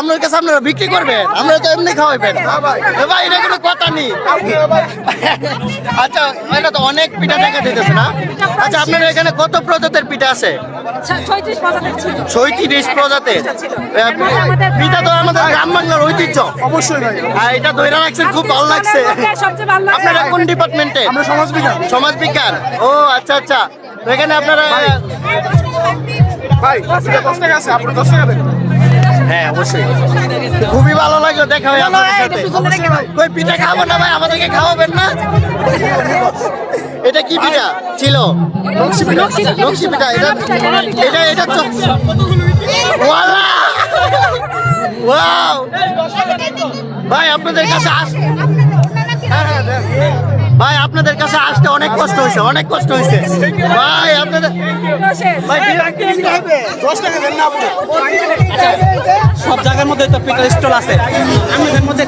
আপনার কাছে আপনারা বিক্রি করবেন, আমরা তো এমনি খাওয়াবেন ভাই, এটা কোনো কথা নেই। আচ্ছা, এটা তো অনেক পিঠা দেখা দিতেছে না? আচ্ছা, আপনার এখানে কত প্রজাতির পিঠা আছে? 36 প্রজাতির ছিল। 36 প্রজাতির পিঠা তো আমাদের গ্রাম বাংলার ঐতিহ্য। অবশ্যই ভাই, আর এটা ধরে রাখছেন, খুব ভালো লাগছে। সবচেয়ে ভালো লাগে আপনারা কোন ডিপার্টমেন্টে? আমরা সমাজবিজ্ঞান। সমাজ বিজ্ঞান। ও আচ্ছা আচ্ছা, তো এখানে আপনারা ভাই 10 টাকা আছে, আপনি 10 টাকা দেন। হ্যাঁ অবশ্যই, খুবই ভালো লাগলো দেখা হয় আপনাদের সাথে। কই পিঠা খাবো না ভাই, আমাদেরকে খাওয়াবেন না? এটা কি পিঠা ছিল? নকশি পিঠা। নকশি পিঠা, এটা এটা এটা ওয়ালা ওয়াও ভাই, আপনাদের কাছে ভাই, আপনাদের কাছে আসতে অনেক কষ্ট হয়েছে, অনেক কষ্ট হয়েছে ভাই আপনাদের। ভাই 10 টাকা দেন না আপনি। সব জায়গার মধ্যে তো পিঠার স্টল আছে, আমাদের মধ্যে